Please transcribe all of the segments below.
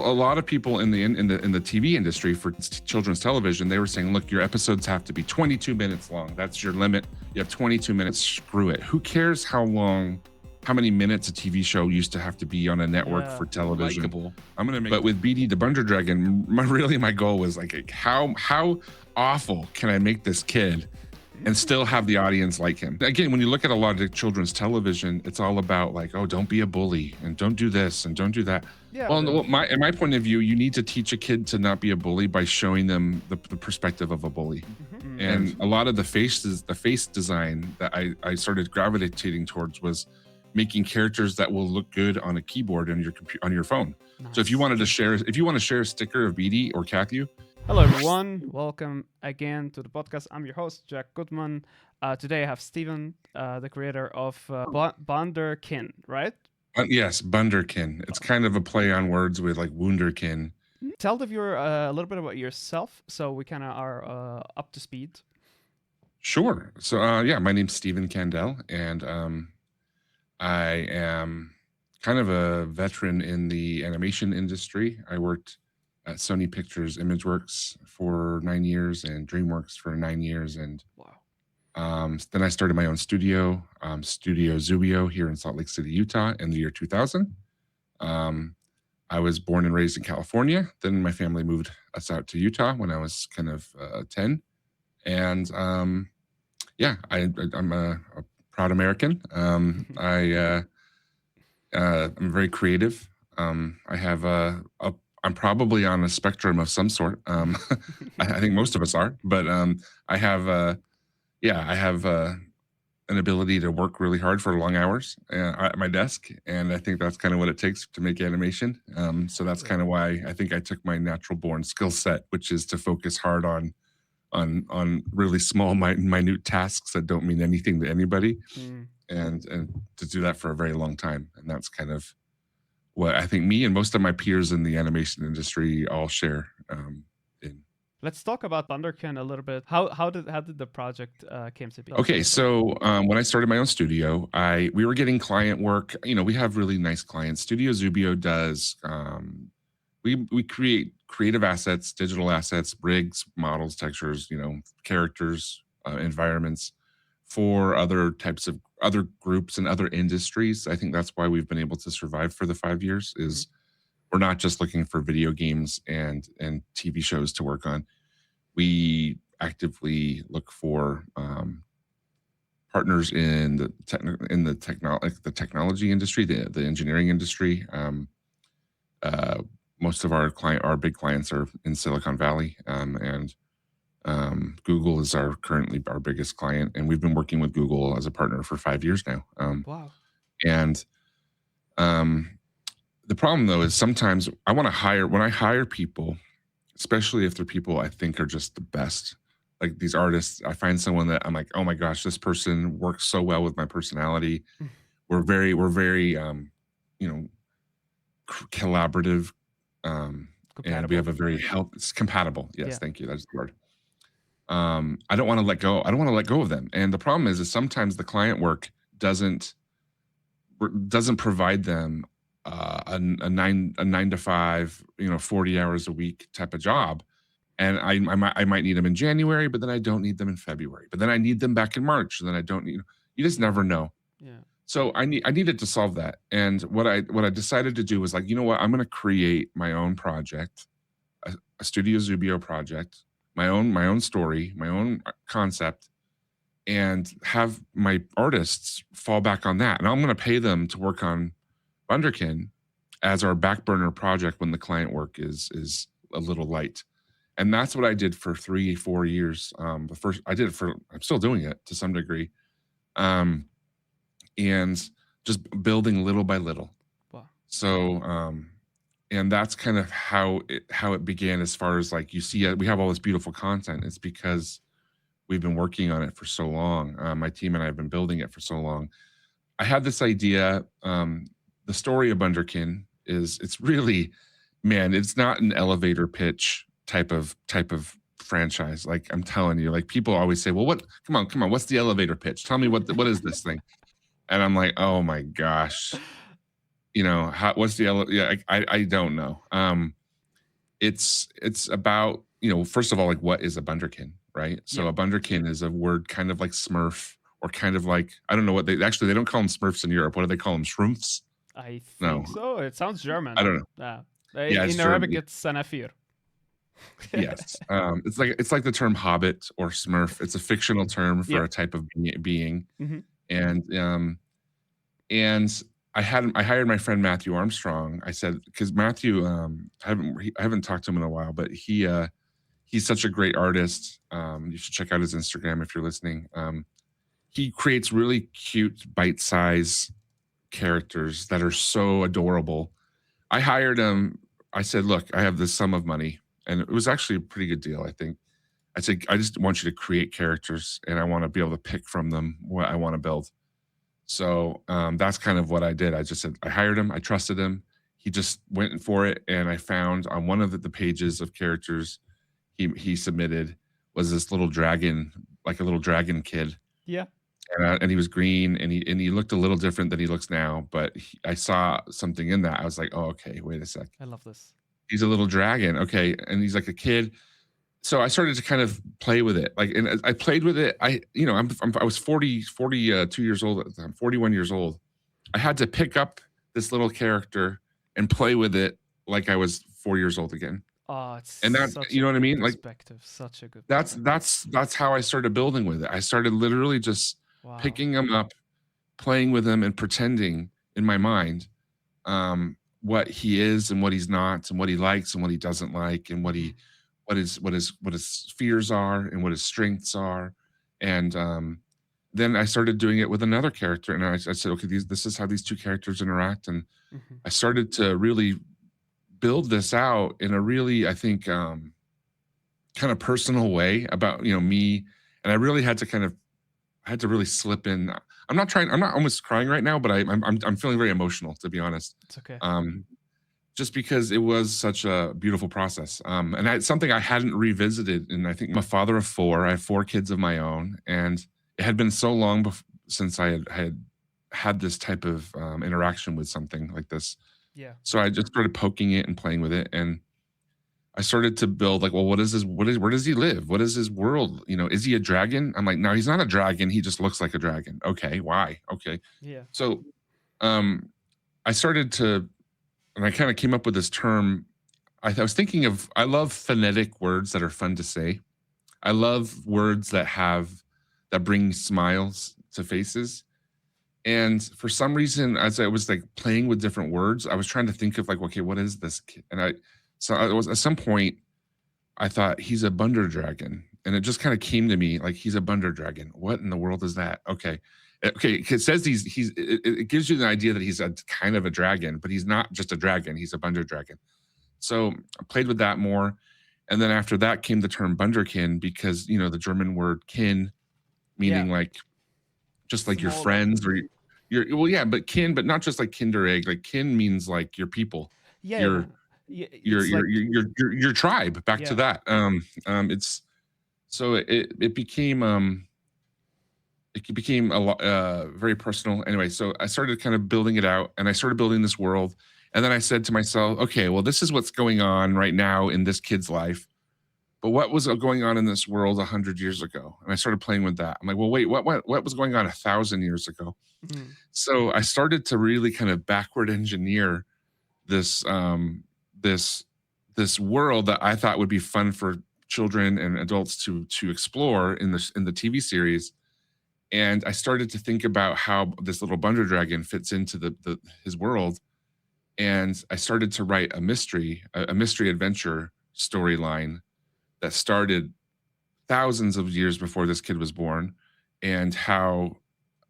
A lot of people in the TV industry for children's television, they were saying, look, your episodes have to be 22 minutes long. That's your limit. You have 22 minutes. Screw it. Who cares how many minutes a TV show used to have to be on a network for television? Likeable. But with BD the BunderKin, my goal was like, how awful can I make this kid and still have the audience like him? Again, when you look at a lot of children's television, it's all about like, oh, don't be a bully and don't do this and don't do that. Yeah. Well, in my point of view, you need to teach a kid to not be a bully by showing them the perspective of a bully. Mm-hmm. And a lot of the face design that I started gravitating towards was making characters that will look good on a keyboard on your phone. Nice. So if you want to share a sticker of BD or Kathy. Hello everyone, welcome again to the podcast. I'm your host, Jack Goodman. Today I have Stephen, the creator of BunderKin, right? Yes, BunderKin. It's kind of a play on words with like Wunderkin. Tell the viewer a little bit about yourself so we kind of are up to speed. Sure. So my name's Stephen Candell, and I am kind of a veteran in the animation industry. I worked at Sony Pictures Imageworks for 9 years and DreamWorks for 9 years. And wow. Then I started my own studio, Studio Zubio here in Salt Lake City, Utah in the year 2000. I was born and raised in California. Then my family moved us out to Utah when I was kind of 10. And I'm a proud American. I'm very creative. I'm probably on a spectrum of some sort. I think most of us are, but I have an ability to work really hard for long hours at my desk, and I think that's kind of what it takes to make animation. So that's kind of why I think I took my natural born skill set, which is to focus hard on really small, minute tasks that don't mean anything to anybody, and to do that for a very long time. And that's kind of what I think me and most of my peers in the animation industry all share. Let's talk about BunderKin a little bit. How did the project came to be? Okay, so when I started my own studio, we were getting client work. You know, we have really nice clients. Studio Zubio does. We create creative assets, digital assets, rigs, models, textures, characters, environments for other groups and other industries. I think that's why we've been able to survive for the 5 years. Is we're not just looking for video games and TV shows to work on. We actively look for partners in the technology industry, the engineering industry. Most of our big clients are in Silicon Valley, and Google is currently our biggest client, and we've been working with Google as a partner for 5 years now. Wow. And the problem though is sometimes when I hire people, especially if they're people I think are just the best, like these artists, I find someone that I'm like, oh my gosh, this person works so well with my personality. We're very collaborative, and we have a very it's compatible. Yes, thank you. That's the word. I don't want to let go. I don't want to let go of them. And the problem is sometimes the client work doesn't provide them a 9 to 5, 40 hours a week type of job. And I might need them in January, but then I don't need them in February. But then I need them back in March, and then I don't need. You just never know. Yeah. So I needed to solve that. And what I decided to do was like, you know what, I'm going to create my own project, a Studio Zubio project, my own story, my own concept, and have my artists fall back on that. And I'm going to pay them to work on BunderKin as our back burner project when the client work is a little light. And that's what I did for 3-4 years. I'm still doing it to some degree. And just building little by little. Wow. So, and that's kind of how it began. As far as like, you see, we have all this beautiful content. It's because we've been working on it for so long. My team and I have been building it for so long. I had this idea. The story of BunderKin it's really, man, it's not an elevator pitch type of franchise. Like I'm telling you, like people always say, well, come on, what's the elevator pitch? Tell me what is this thing? And I'm like, oh my gosh. you know, what's the yeah, I don't know. It's about, you know, first of all, like what is a bunderkin, right? Yeah, So a bunderkin is a word kind of like Smurf, or kind of like, I don't know what they don't call them Smurfs in Europe. What do they call them? Shroomfs? I No, think so. It sounds I German. don't know. Yeah, it's In Arabic, German. it's Sanafir. Yes. It's like the term hobbit or Smurf. It's a fictional term for Yep. a type of being. Hmm. And and I hired my friend Matthew Armstrong. I said, because Matthew, I haven't talked to him in a while, but he's such a great artist. You should check out his Instagram if you're listening. He creates really cute bite-size characters that are so adorable. I hired him. I said, look, I have this sum of money, and it was actually a pretty good deal, I think. I said, I just want you to create characters, and I want to be able to pick from them what I want to build. So that's kind of what I did. I just said, I hired him, I trusted him. He just went for it, and I found on one of the pages of characters he submitted was this little dragon, like a little dragon kid, Yeah. and he was green, and he looked a little different than he looks now. But I saw something in that. I was like, oh, okay, wait a sec. I love this. He's a little dragon, okay, and he's like a kid. So I started to kind of play with it, like, and I played with it. I was 42 years old at the time, 41 years old. I had to pick up this little character and play with it like I was 4 years old again. Oh, it's And that, such you a know what I good mean? Like perspective. Such a good that's perspective. that's how I started building with it. I started literally just Wow. picking him up, playing with him, and pretending in my mind what he is and what he's not, and what he likes and what he doesn't like, and what his fears are and what his strengths are. And then I started doing it with another character, and I said, okay, this is how these two characters interact. And Mm-hmm. I started to really build this out in a really, I think, kind of personal way about, you know, me. And I really had to really slip in. I'm not almost crying right now, but I'm feeling very emotional, to be honest. It's okay. Just because it was such a beautiful process. And it's something I hadn't revisited. And I think I'm a father of four. I have 4 kids of my own, and it had been so long since I had this type of interaction with something like this. Yeah. So I just started poking it and playing with it, and I started to build, like, well, where does he live? What is his world? You know, is he a dragon? I'm like, no, he's not a dragon. He just looks like a dragon. Okay, why? Okay. Yeah. So I started to, and I kind of came up with this term. I was thinking of, I love phonetic words that are fun to say. I love words that bring smiles to faces. And for some reason, as I was like playing with different words, I was trying to think of, like, okay, what is this? So I was, at some point, I thought, he's a bunder dragon. And it just kind of came to me, like, he's a bunder dragon. What in the world is that? Okay. It says it gives you the idea that he's a kind of a dragon, but he's not just a dragon. He's a bunder dragon. So I played with that more. And then after that came the term bunderkin, because, you know, the German word kin, meaning like, just like your friends, or well, yeah, but kin, but not just like kinder egg. Like, kin means like your people. Yeah. Your tribe, back to that. It's, so it became a lot, very personal. Anyway, so I started kind of building it out, and I started building this world. And then I said to myself, okay, well, this is what's going on right now in this kid's life, but what was going on in this world 100 years ago? And I started playing with that. I'm like, well, wait, what was going on 1,000 years ago? Mm. So I started to really kind of backward engineer this this world that I thought would be fun for children and adults to explore in the TV series. And I started to think about how this little bunder dragon fits into his world. And I started to write a mystery adventure storyline that started thousands of years before this kid was born, and how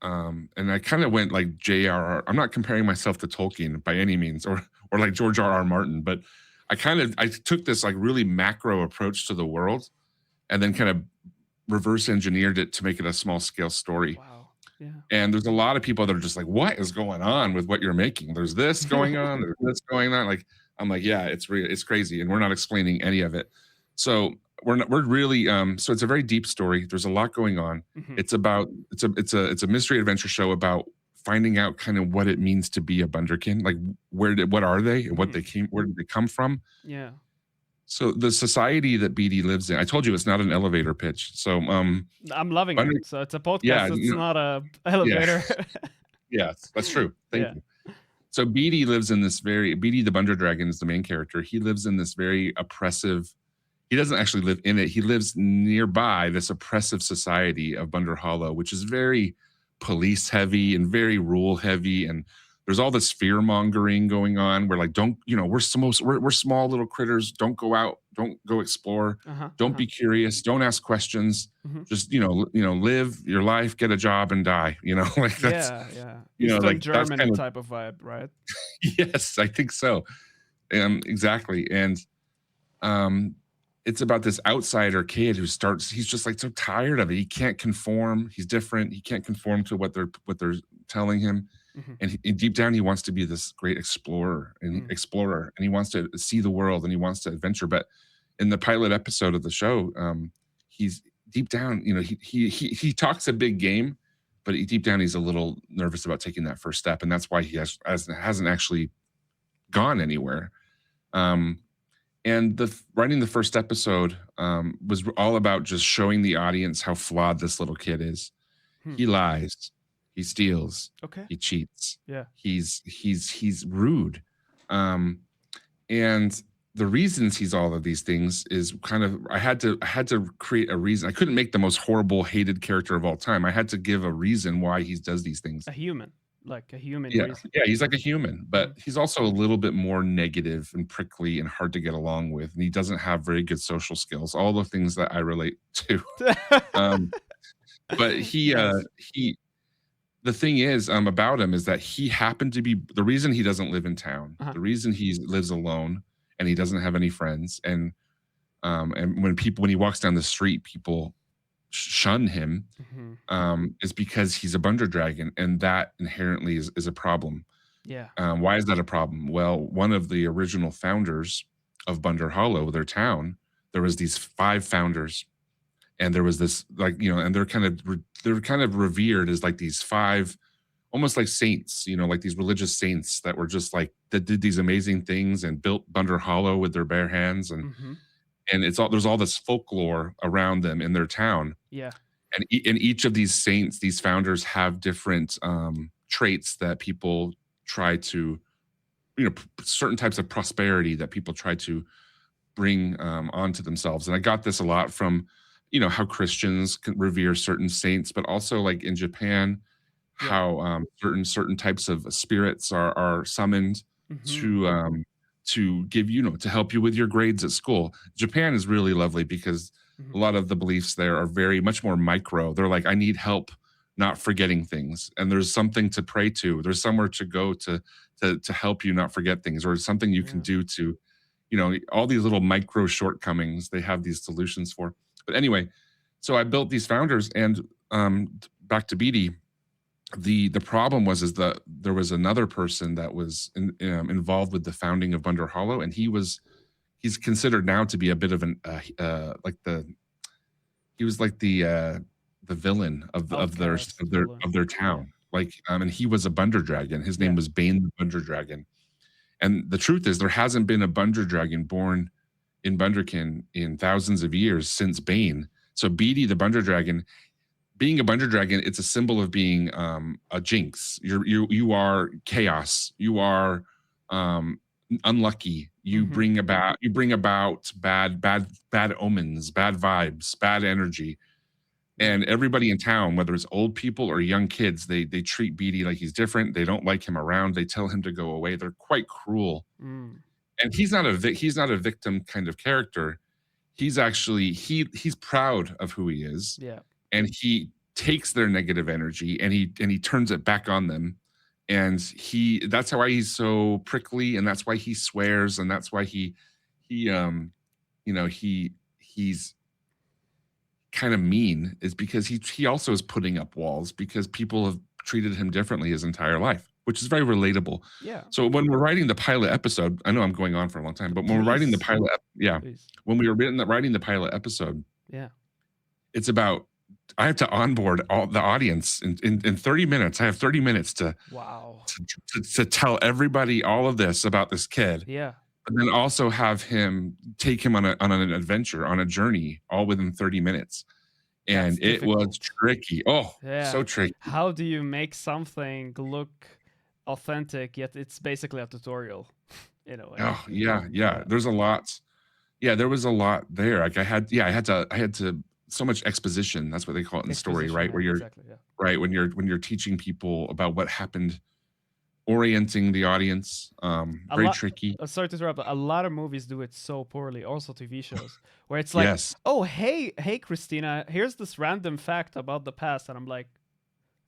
and I kind of went like J.R.R. I'm not comparing myself to Tolkien by any means, or like George R.R. Martin, but I took this like really macro approach to the world, and then kind of reverse engineered it to make it a small scale story. Wow. Yeah. And there's a lot of people that are just like, what is going on with what you're making? There's this going on, there's this going on. Like, I'm like, yeah, it's crazy, and we're not explaining any of it. So we're really so it's a very deep story. There's a lot going on. Mm-hmm. It's a mystery adventure show about finding out kind of what it means to be a BunderKin, like what are they and where did they come from? Yeah. So the society that BD lives in, I told you it's not an elevator pitch. So I'm loving it. So it's a podcast. Yeah, It's not a yeah, elevator. yes, that's true. Thank Yeah. you. So BD lives in this BD the Bunder Dragon is the main character. He lives in this very oppressive. He doesn't actually live in it. He lives nearby this oppressive society of Bunder Hollow, which is very police heavy and very rule heavy. And there's all this fear mongering going on. We're like, don't, we're small little critters. Don't go out. Don't go explore. Don't be curious. Don't ask questions. Just, live your life, get a job and die, like that's, Eastern German kind of type of vibe, right? Yes, I think so. Exactly. And, it's about this outsider kid who he's just like so tired of it. He can't conform. He's different. He can't conform to what they're telling him. And deep down, he wants to be this great explorer, and he wants to see the world, and he wants to adventure. But in the pilot episode of the show, he's deep down, he talks a big game, but deep down, he's a little nervous about taking that first step. And that's why he hasn't actually gone anywhere. And writing the first episode was all about just showing the audience how flawed this little kid is. He lies, he steals, he cheats, he's rude, and the reasons he's all of these things is kind of I had to create a reason. I couldn't make the most horrible, hated character of all time. I had to give a reason why he does these things. A human. Like a human reason. Yeah, he's like a human, but he's also a little bit more negative and prickly and hard to get along with, and he doesn't have very good social skills. All the things that I relate to. But the thing is about him is that he happened to be the reason he doesn't live in town, the reason he lives alone and he doesn't have any friends, and when he walks down the street, people shun him, is because he's a Bunder Dragon, and that inherently is a problem. Yeah. Why is that a problem? Well, one of the original founders of Bunder Hollow, their town, there was these 5 founders, and there was this and they're kind of revered as like these 5, almost like saints, like these religious saints that were just like that did these amazing things and built Bunder Hollow with their bare hands, and there's all this folklore around them in their town. Yeah. And each of these saints, these founders, have different traits that people try to, certain types of prosperity that people try to bring onto themselves. And I got this a lot from, how Christians can revere certain saints, but also like in Japan, how certain types of spirits are summoned to give to help you with your grades at school. Japan is really lovely because a lot of the beliefs there are very much more micro. They're like, I need help not forgetting things, and there's something to pray to. There's somewhere to go to help you not forget things, or something you can do to, all these little micro shortcomings. They have these solutions for. But anyway, so I built these founders, and back to BD. The problem was that there was another person that was involved with the founding of Bunder Hollow, and he's considered now to be a bit of an he was like the villain of their town, and he was a Bunder Dragon. His name was Bane the Bunder Dragon, and the truth is there hasn't been a Bunder Dragon born in BunderKin in thousands of years since Bane. So BD the Bunder Dragon, being a Bunder Dragon, it's a symbol of being a jinx. You are chaos. You are unlucky. You bring about bad omens, bad vibes, bad energy. And everybody in town, whether it's old people or young kids, they treat BD like he's different. They don't like him around. They tell him to go away. They're quite cruel. And he's not a victim kind of character. He's actually he's proud of who he is. Yeah. And he takes their negative energy and he turns it back on them. And that's why he's so prickly, and that's why he swears, and that's why he's kind of mean, is because he also is putting up walls because people have treated him differently his entire life, which is very relatable. Yeah. So when we're writing the pilot episode, I know I'm going on for a long time, but when we're writing the pilot, when we were writing the pilot episode, yeah, it's about onboard all the audience in 30 minutes. I have 30 minutes Wow. to tell everybody all of this about this kid, Yeah. but then also have him take him on an adventure, on a journey, all within 30 minutes. And That's it was difficult. tricky. Oh, Yeah. so tricky. How do you make something look authentic yet it's basically a tutorial in a way? Oh, yeah. Yeah. There's a lot. Yeah, there was a lot there. Like I had to so much exposition. That's what they call it in the story, Exposition, right? yeah, Where you're exactly, yeah. right when you're teaching people about what happened, orienting the audience. Very tricky. Sorry to interrupt, but a lot of movies do it so poorly, also TV shows, where it's like, Yes. oh, hey, Christina, here's this random fact about the past. And I'm like,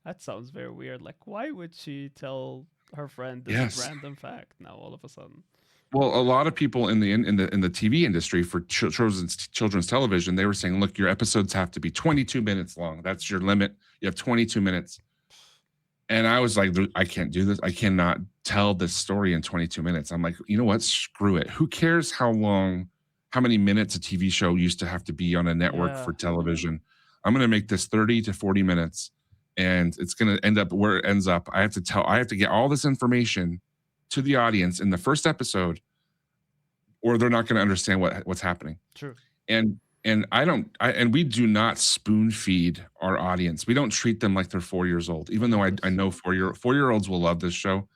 that sounds very weird. Like, why would she tell her friend this Yes. random fact now all of a sudden? Well, a lot of people in the TV industry for children's television, they were saying, look, your episodes have to be 22 minutes long. That's your limit. You have 22 minutes. And I was like, I can't do this. I cannot tell this story in 22 minutes. I'm like, you know what? Screw it. Who cares how many minutes a TV show used to have to be on a network for television? I'm going to make this 30 to 40 minutes, and it's going to end up where it ends up. I have to get all this information to the audience in the first episode, or they're not going to understand what's happening. True. And we do not spoon feed our audience. We don't treat them like they're 4 years old, even though I know 4-year-olds will love this show.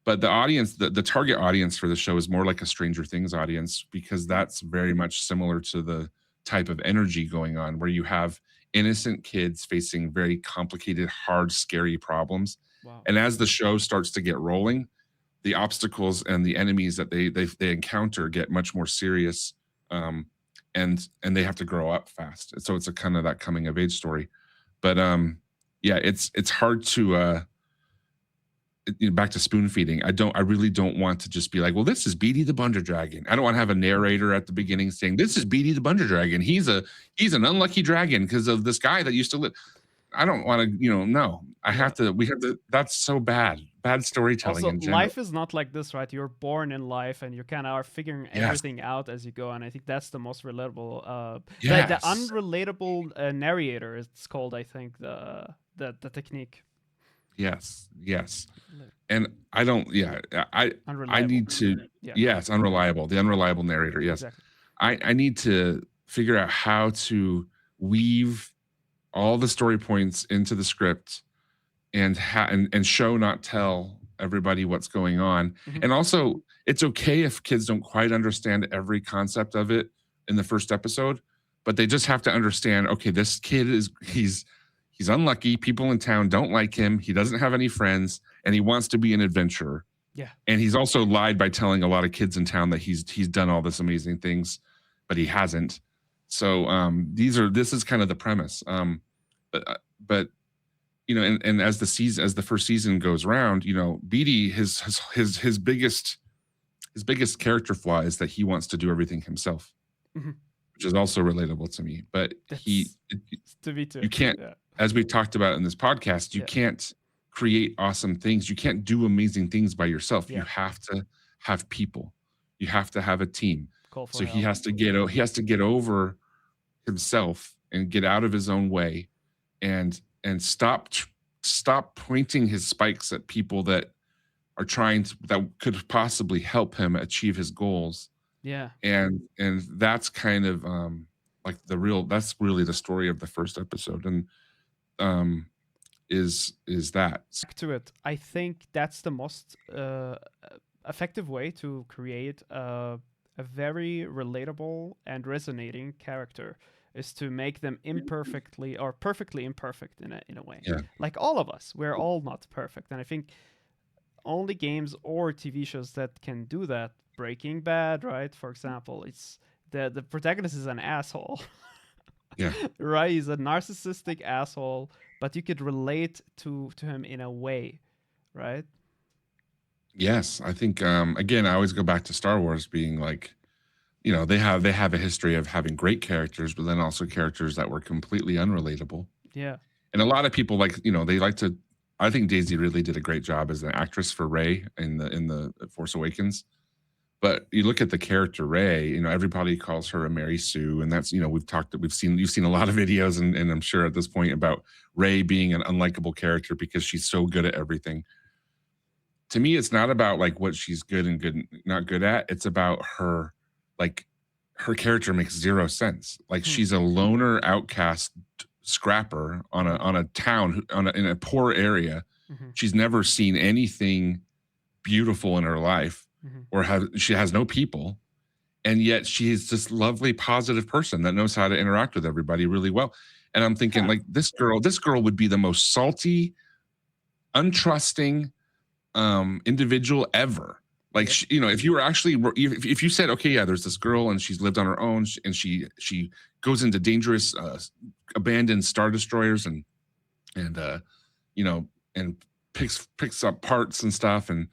But the audience, the target audience for the show is more like a Stranger Things audience, because that's very much similar to the type of energy going on, where you have innocent kids facing very complicated, hard, scary problems. Wow. And as the show starts to get rolling, the obstacles and the enemies that they encounter get much more serious. And they have to grow up fast. So it's a kind of that coming of age story. But yeah, it's hard to back to spoon feeding. I really don't want to just be like, well, this is Beatty the Bunder Dragon. I don't want to have a narrator at the beginning saying, this is Beatty the Bunder Dragon. He's an unlucky dragon because of this guy that used to live. I don't want to, no. We have to. That's so bad storytelling. Also, in general. life is not like this, right? You're born in life, and you kind of are figuring everything out as you go. And I think that's the most relatable. The unrelatable narrator. It's called, I think, the technique. Yes. And I don't. Yeah, I need to. Yeah. Yes, unreliable. The unreliable narrator. Yes, exactly. I need to figure out how to weave all the story points into the script and show, not tell everybody what's going on. Mm-hmm. And also, it's okay if kids don't quite understand every concept of it in the first episode, but they just have to understand, okay, this kid he's unlucky. People in town don't like him. He doesn't have any friends, and he wants to be an adventurer. Yeah. And he's also lied by telling a lot of kids in town that he's done all this amazing things, but he hasn't. So this is kind of the premise. But and as the first season goes around, Beatty, his biggest character flaw is that he wants to do everything himself, mm-hmm. which is also relatable to me. But to me too. You can't, as we've talked about in this podcast, you can't create awesome things. You can't do amazing things by yourself. You have to have people. You have to have a team. So he has to get over himself and get out of his own way, and stop pointing his spikes at people that are that could possibly help him achieve his goals. Yeah. And that's kind of that's really the story of the first episode. And is that back to it. I think that's the most effective way to create a very relatable and resonating character, is to make them imperfectly or perfectly imperfect in a way. Yeah. Like all of us, we're all not perfect. And I think only games or TV shows that can do that. Breaking Bad, right? For example, it's the protagonist is an asshole. Yeah. Right? He's a narcissistic asshole, but you could relate to him in a way, right? Yes. I think again, I always go back to Star Wars being like, they have a history of having great characters, but then also characters that were completely unrelatable. Yeah. And a lot of people they like to. I think Daisy really did a great job as an actress for Rey in the Force Awakens, But you look at the character Ray, you know, everybody calls her a Mary Sue, and that's, you know, you've seen a lot of videos, and I'm sure at this point about Ray being an unlikable character because she's so good at everything. To me, it's not about like what she's good and not good at. It's about her, like her character makes zero sense. Like she's a loner outcast scrapper on a town in a poor area. She's never seen anything beautiful in her life, or she has no people, and yet she's this lovely, positive person that knows how to interact with everybody really well. And I'm thinking, like, this girl would be the most salty, untrusting individual ever. Like, you know, if you were actually, if you said, okay, yeah, there's this girl and she's lived on her own, and she goes into dangerous abandoned star destroyers and you know, and picks up parts and stuff, and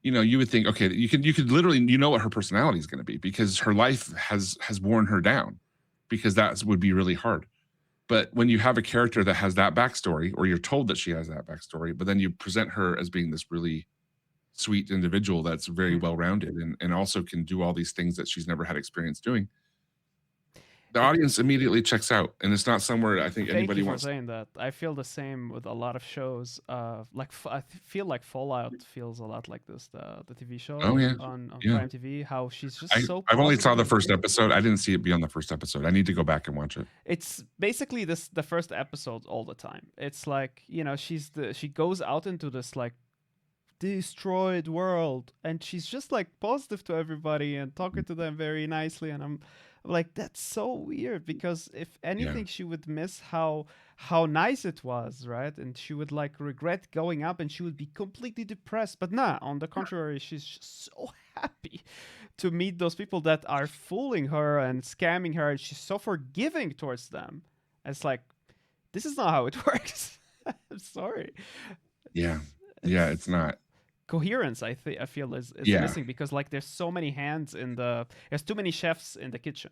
you know, you would think, okay, you could literally, you know what her personality is going to be, because her life has worn her down, because that would be really hard. But when you have a character that has that backstory, or you're told that she has that backstory, but then you present her as being this really sweet individual that's very well-rounded, and also can do all these things that she's never had experience doing, the audience immediately checks out, and it's not somewhere I think anybody wants. Thank you for saying that. I feel the same with a lot of shows. Like I feel like Fallout feels a lot like this. The TV show on Prime TV. How she's just I've only saw the first episode. I didn't see it beyond the first episode. I need to go back and watch it. It's basically the first episode all the time. It's like, you know, she goes out into this like destroyed world, and she's just like positive to everybody and talking to them very nicely, and I'm like, that's so weird, because if anything, she would miss how nice it was, right? And she would like regret going up, and she would be completely depressed. But nah, on the contrary, she's just so happy to meet those people that are fooling her and scamming her, and she's so forgiving towards them. And it's like, this is not how it works. I'm sorry. It's not. Coherence, I feel is missing, because like there's so many hands there's too many chefs in the kitchen.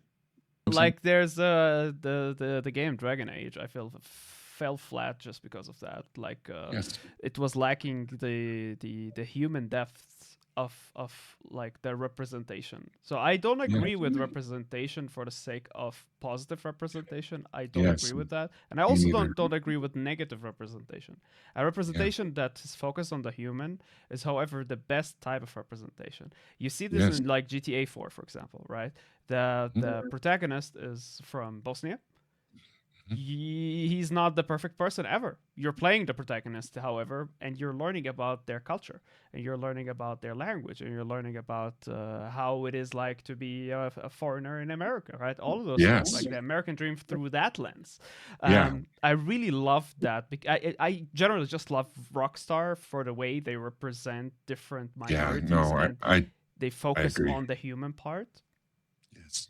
Like there's the game Dragon Age, I feel fell flat just because of that. Like it was lacking the human depths of like the representation. So I don't agree with representation for the sake of positive representation. I don't agree with that. And I also don't agree with negative representation. A representation that is focused on the human is, however, the best type of representation. You see this in like GTA 4, for example, right? The protagonist is from Bosnia. He's not the perfect person ever. You're playing the protagonist, however, and you're learning about their culture, and you're learning about their language, and you're learning about how it is like to be a foreigner in America, right? All of those things, like the American dream through that lens. I really love that. I generally just love Rockstar for the way they represent different minorities. They focus on the human part. Yes,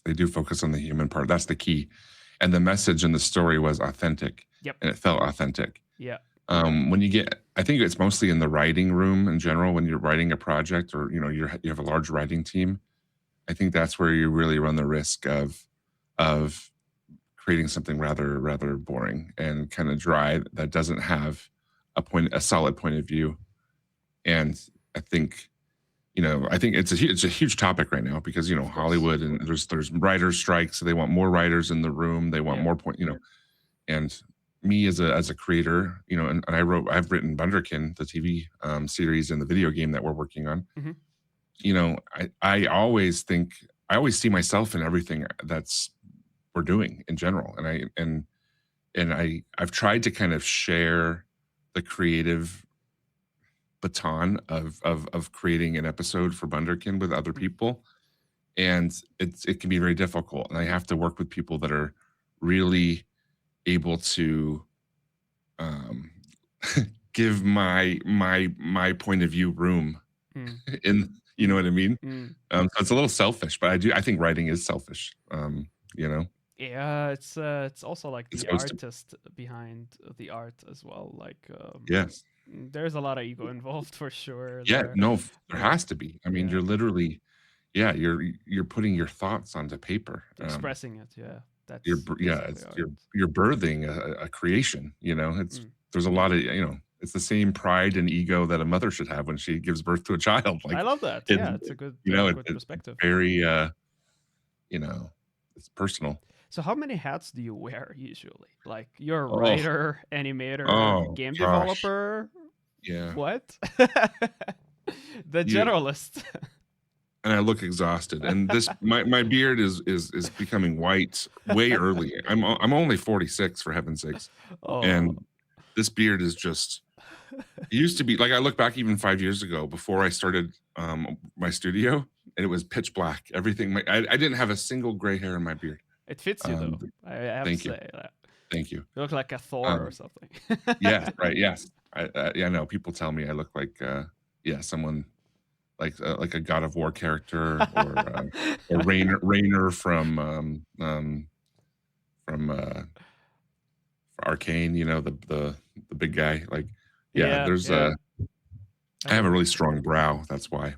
they do focus on the human part. That's the key. And the message in the story was authentic. And it felt authentic. When you get, I think it's mostly in the writing room in general, when you're writing a project, or you know, you have a large writing team, I think that's where you really run the risk of creating something rather boring and kind of dry, that doesn't have a solid point of view. And I think, you know, I think it's a huge topic right now, because, you know, Hollywood, and there's writers' strikes, so they want more writers in the room. They want more you know, and me as a creator, you know, and I've written BunderKin, the TV series, and the video game that we're working on. You know, I always see myself in everything that's we're doing in general, and I've tried to kind of share the creative baton of creating an episode for BunderKin with other people, and it can be very difficult, and I have to work with people that are really able to give my point of view room in, you know what I mean? So it's a little selfish, but I think writing is selfish, you know. It's also like the artist behind the art as well, like there's a lot of ego involved for sure. There has to be. I mean, you're literally you're putting your thoughts onto paper, expressing it. That's you're birthing a creation, you know. There's a lot of, you know, it's the same pride and ego that a mother should have when she gives birth to a child. I Like love that. it's, Yeah, it's a good, good it's perspective. very, you know, it's personal. So how many hats do you wear usually? Like you're a Oh, writer, animator, oh game gosh. developer? Yeah. What? The You, generalist. and I look exhausted. And this, my beard is becoming white way early. I'm only 46 for heaven's sakes. Oh. And this beard is just, it used to be like, I look back even 5 years ago before I started my studio, and it was pitch black. Everything, I didn't have a single gray hair in my beard. It fits you though. I have to Thank you. say that. Thank you. You look like a Thor or something. Yes, right, yes. Yeah, no, people tell me I look like, yeah, someone like a God of War character, or Rainer from Arcane, you know, the big guy. Like, yeah, Yeah, there's yeah. I have a really strong brow. That's why.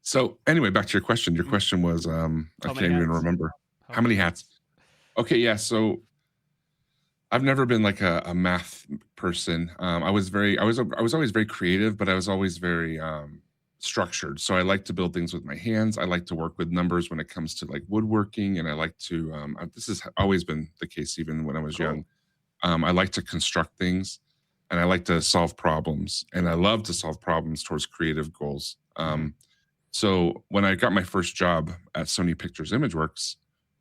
So anyway, back to your question. Your question was, I can't even remember. How many hats? Okay, yeah. So I've never been like a math person. I was always very creative, but I was always very structured. So I like to build things with my hands. I like to work with numbers when it comes to like woodworking, and I like to. This has always been the case, even when I was young. I like to construct things, and I like to solve problems, and I love to solve problems towards creative goals. So when I got my first job at Sony Pictures ImageWorks,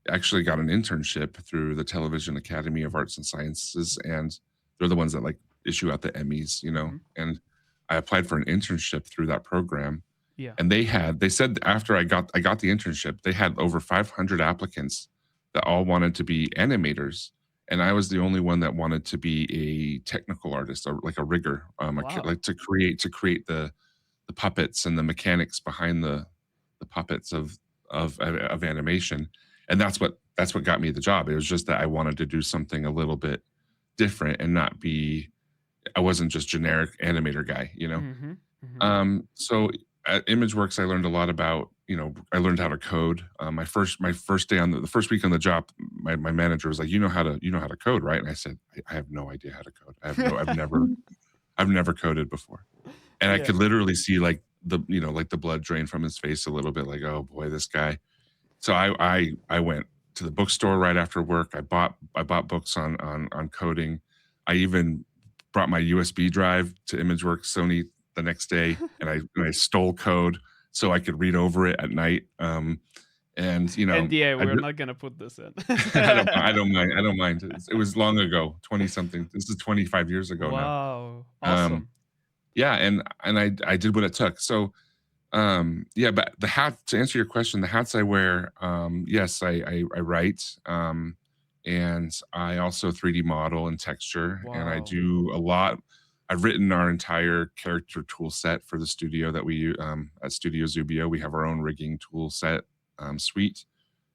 I actually got an internship through the Television Academy of Arts and Sciences, and they're the ones that like issue out the Emmys, you know. And I applied for an internship through that program. Yeah. And they said after I got the internship, they had over 500 applicants that all wanted to be animators, and I was the only one that wanted to be a technical artist, or like a rigger, like to create the puppets and the mechanics behind the puppets of animation. And that's what got me the job. It was just that I wanted to do something a little bit different and not be, I wasn't just generic animator guy, you know. So at ImageWorks, I learned a lot about, you know, I learned how to code. My first day on the first week on the job, my manager was like, you know how to code, right? And I said, I have no idea how to code. I've never coded before. And I could literally see like like the blood drain from his face a little bit, like, oh boy, this guy. So I went to the bookstore right after work. I bought books on coding. I even brought my USB drive to ImageWorks Sony the next day, and I stole code so I could read over it at night. And you know, NDA, we're not gonna put this in. I don't mind. It was long ago, 20 something. This is 25 years ago now. Wow, awesome. Yeah, and I did what it took. So yeah, but the hat, to answer your question, the hats I wear, yes, I write, and I also 3D model and texture, and I do a lot. I've written our entire character tool set for the studio that we use at Studio Zubio. We have our own rigging tool set suite.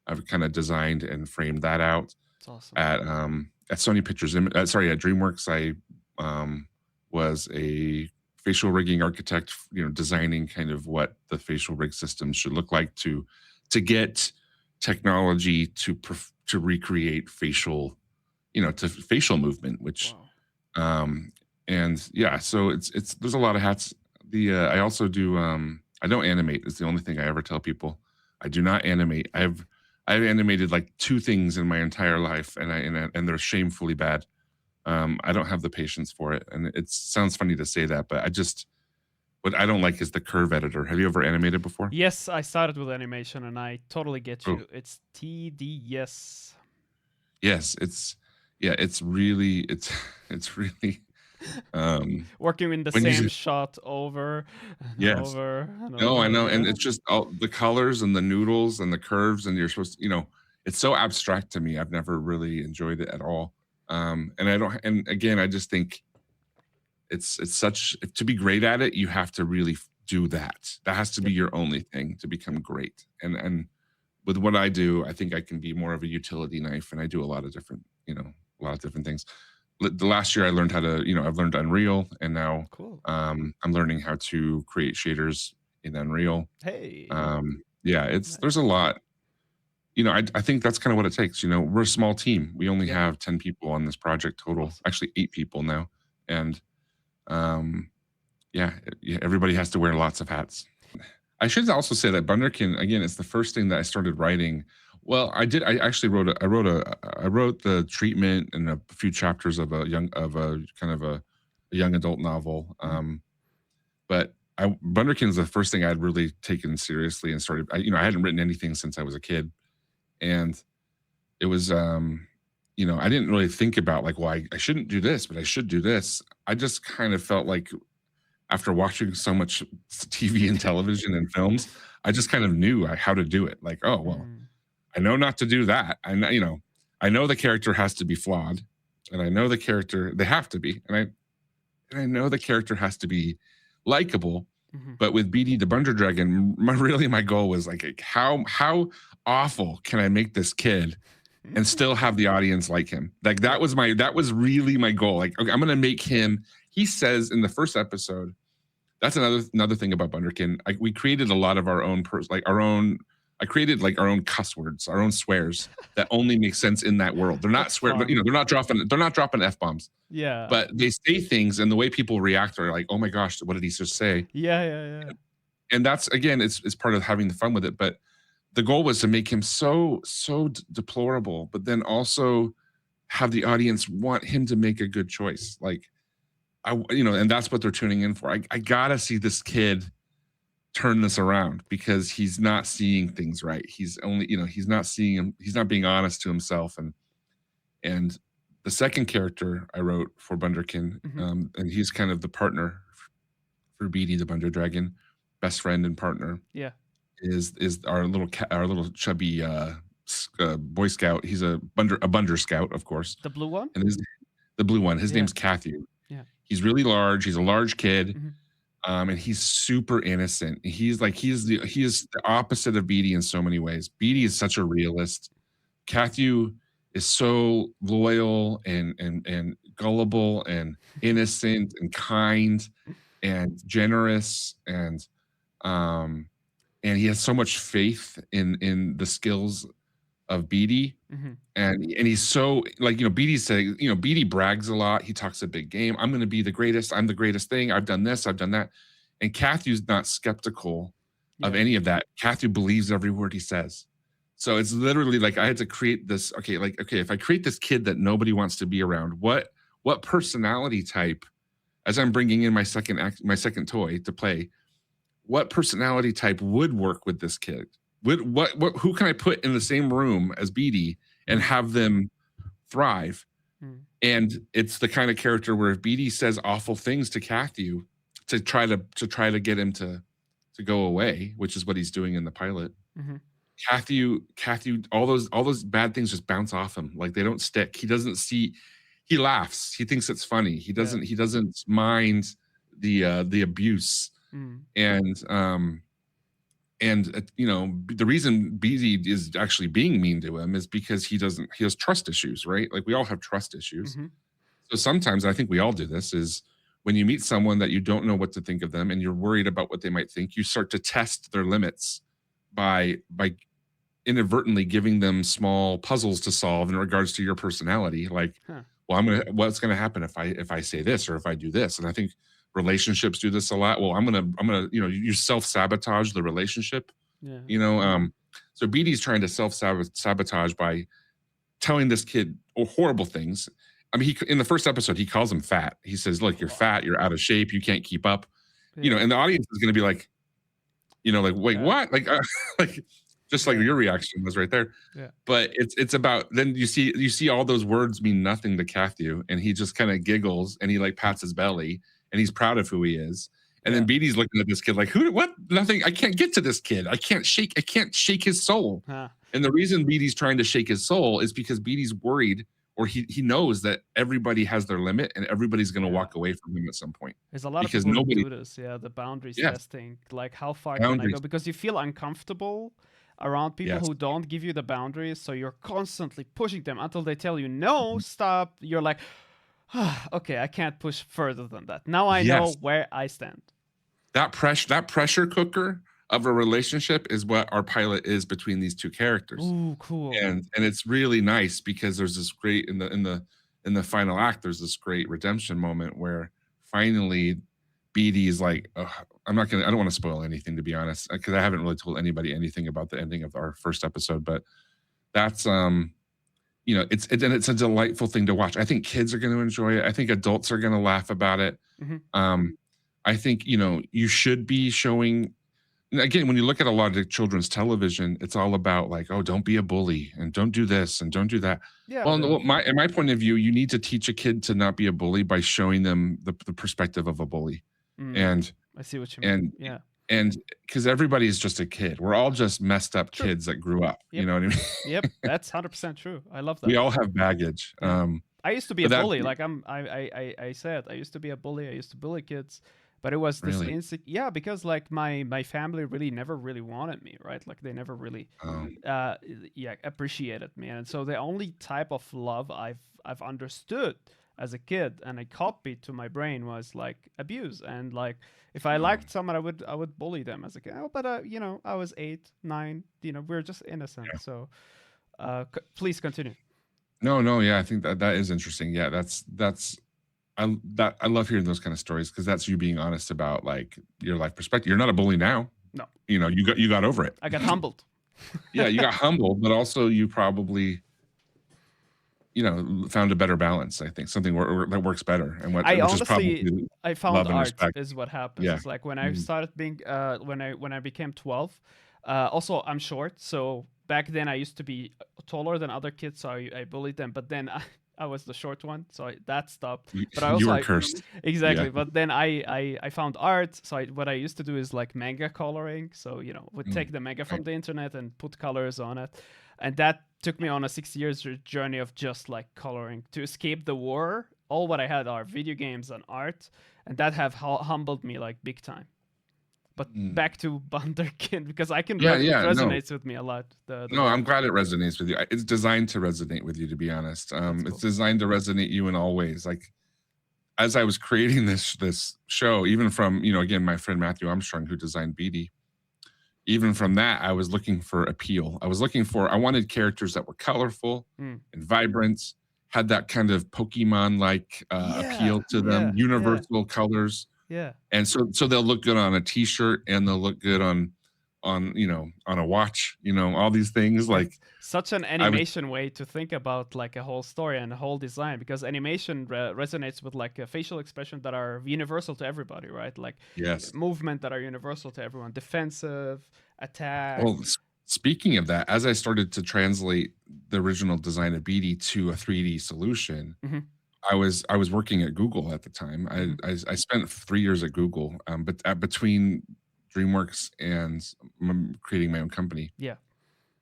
I've kind of designed and framed that out. That's awesome. At Sony Pictures, at DreamWorks, I was a facial rigging architect, you know, designing kind of what the facial rig system should look like to get technology to recreate facial, you know, to facial movement, which and yeah, so it's there's a lot of hats. I also do I don't animate. It's the only thing I ever tell people. I do not animate. I've animated like 2 things in my entire life, and they're shamefully bad. I don't have the patience for it, and it sounds funny to say that, but what I don't like is the curve editor. Have you ever animated before? Yes, I started with animation, and I totally get you. It's tedious. Yes, it's really working in the same shot over and over and over. No, I know, and it's just all the colors and the noodles and the curves, and you're supposed to, you know, it's so abstract to me. I've never really enjoyed it at all. And I don't, and again, I just think it's such, to be great at it, you have to really do that. That has to be your only thing to become great. And with what I do, I think I can be more of a utility knife, and I do a lot of different, you know, a lot of different things. The last year I learned how to, you know, I've learned Unreal, and now I'm learning how to create shaders in Unreal. Hey. Yeah, there's a lot. You know, I think that's kind of what it takes. You know, we're a small team. We only have 10 people on this project total. Actually, 8 people now. And Yeah, everybody has to wear lots of hats. I should also say that BunderKin, again, it's the first thing that I started writing. Well, I did. I actually I wrote the treatment and a few chapters of a kind of a young adult novel. But BunderKin is the first thing I'd really taken seriously and started. I hadn't written anything since I was a kid, and it was, I didn't really think about like, well, I shouldn't do this, but I should do this. I just kind of felt like after watching so much TV and television and films, I just kind of knew how to do it. Like, oh well, I know not to do that. I know the character has to be flawed, and I know the character they have to be, and I know the character has to be likable. But with BD the Bunder Dragon, my goal was like how awful can I make this kid and still have the audience like him? Like that was really my goal. Like, okay, I'm gonna make him. He says in the first episode, that's another thing about BunderKin. We created a lot of our own I created like our own cuss words, our own swears that only make sense in that world. They're not swear, but they're not dropping F-bombs. Yeah. But they say things, and the way people react are like, oh my gosh, what did he just say? Yeah. And that's, again, it's part of having the fun with it. But the goal was to make him so deplorable, but then also have the audience want him to make a good choice. Like, and that's what they're tuning in for. I gotta see this kid turn this around because he's not seeing things right. He's only, he's not seeing him. He's not being honest to himself. And the second character I wrote for BunderKin, and he's kind of the partner for BD the Bunder Dragon, best friend and partner. Yeah, is our little chubby Boy Scout. He's a Bunder Scout, of course. the blue one. And the blue one. His name's Cathy. Yeah, he's really large. He's a large kid. And he's super innocent. He is the opposite of BD in so many ways. BD is such a realist. Cathy is so loyal and gullible and innocent and kind and generous and he has so much faith in the skills of BD. And he's so like, BD's saying, BD brags a lot. He talks a big game. I'm going to be the greatest. I'm the greatest thing. I've done this. I've done that. And Cathy's not skeptical of any of that. Cathy believes every word he says. So it's literally like I had to create this. Okay, if I create this kid that nobody wants to be around, what personality type, as I'm bringing in my second toy to play, what personality type would work with this kid? Who can I put in the same room as BD and have them thrive? And it's the kind of character where if BD says awful things to Cathy to try to get him to go away, which is what he's doing in the pilot. Cathy, all those bad things just bounce off him. Like they don't stick. He laughs. He thinks it's funny. He doesn't mind the abuse. The reason BD is actually being mean to him is because he has trust issues, right? Like we all have trust issues. So sometimes, I think we all do this, is when you meet someone that you don't know what to think of them and you're worried about what they might think, you start to test their limits by inadvertently giving them small puzzles to solve in regards to your personality. Like, well, what's going to happen if I say this or if I do this? And I think relationships do this a lot. Well, I'm gonna, you self-sabotage the relationship. So BD's trying to self-sabotage by telling this kid horrible things. I mean, in the first episode, he calls him fat. He says, look, you're fat, you're out of shape, you can't keep up. And the audience is going to be like, wait, what? Like, just like your reaction was right there. But it's about, then you see all those words mean nothing to Cathy, and he just kind of giggles and he like pats his belly and he's proud of who he is. And then BD's looking at this kid like, what? Nothing. I can't get to this kid. I can't shake his soul. And the reason BD's trying to shake his soul is because BD's worried, or he knows that everybody has their limit and everybody's going to walk away from him at some point. There's a lot of people who do this. The boundaries testing. Like, how far can I go? Because you feel uncomfortable around people who don't give you the boundaries. So you're constantly pushing them until they tell you, no, stop. You're like, okay, I can't push further than that. Now I know where I stand. That pressure cooker of a relationship is what our pilot is between these two characters. Ooh, cool. And it's really nice because there's this great in the final act, there's this great redemption moment where finally BD's like, ugh, I don't want to spoil anything, to be honest, because I haven't really told anybody anything about the ending of our first episode, but that's it's a delightful thing to watch. I think kids are going to enjoy it. I think adults are going to laugh about it. I think you should be showing. Again, when you look at a lot of children's television, it's all about like, oh, don't be a bully and don't do this and don't do that. Yeah. Well, in my point of view, you need to teach a kid to not be a bully by showing them the perspective of a bully. And I see what you mean. And because everybody is just a kid. We're all just messed up kids that grew up. Yep. You know what I mean? Yep, that's 100% true. I love that. We all have baggage. I used to be a bully. Like I said, I used to be a bully. I used to bully kids, but it was this because like my family really never really wanted me, right? Like they never really appreciated me, and so the only type of love I've understood as a kid and I copied to my brain was like abuse. And like if I liked someone, I would bully them as a kid. But I was 8, 9. We're just innocent. So please continue. No, yeah, I think that is interesting. Yeah, I love hearing those kind of stories because that's you being honest about like your life perspective. You're not a bully now. No, you got over it. I got humbled. Yeah, you got humbled, but also you probably found a better balance. I think something that works better, and I found art is what happens. Yeah. It's like when I started being when I became 12. Also, I'm short, so back then I used to be taller than other kids, so I bullied them. But then I was the short one, so that stopped. But I also, you were cursed. Exactly. Yeah. But then I found art. So what I used to do is like manga coloring. So would take the manga from the internet and put colors on it, and that took me on a 6 years journey of just like coloring to escape the war. All what I had are video games and art, and that have humbled me like big time. But back to BunderKin, because I can resonates with me a lot. No, I'm glad it resonates with you. It's designed to resonate with you, to be honest. Cool. It's designed to resonate you in all ways. Like as I was creating this show, even from again my friend Matthew Armstrong who designed BD, even from that I was looking for appeal. I wanted characters that were colorful and vibrant, had that kind of Pokemon-like appeal to them, universal colors. Yeah. And so they'll look good on a t-shirt and they'll look good on a watch, all these things. Like such an animation way to think about like a whole story and a whole design, because animation resonates with like a facial expression that are universal to everybody, right? Like movement that are universal to everyone, defensive, attack. Well, speaking of that, as I started to translate the original design of BD to a 3D solution, I was working at Google at the time. I spent 3 years at Google, but between DreamWorks and creating my own company. Yeah.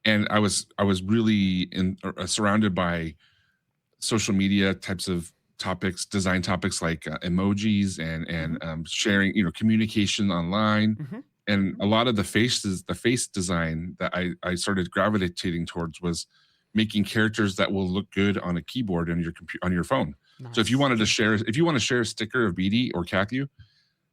And I was really surrounded by social media types of topics, design topics like emojis and sharing, communication online. And a lot of the face design that I started gravitating towards was making characters that will look good on a keyboard on your phone. Nice. So if you want to share a sticker of BD or Kathu,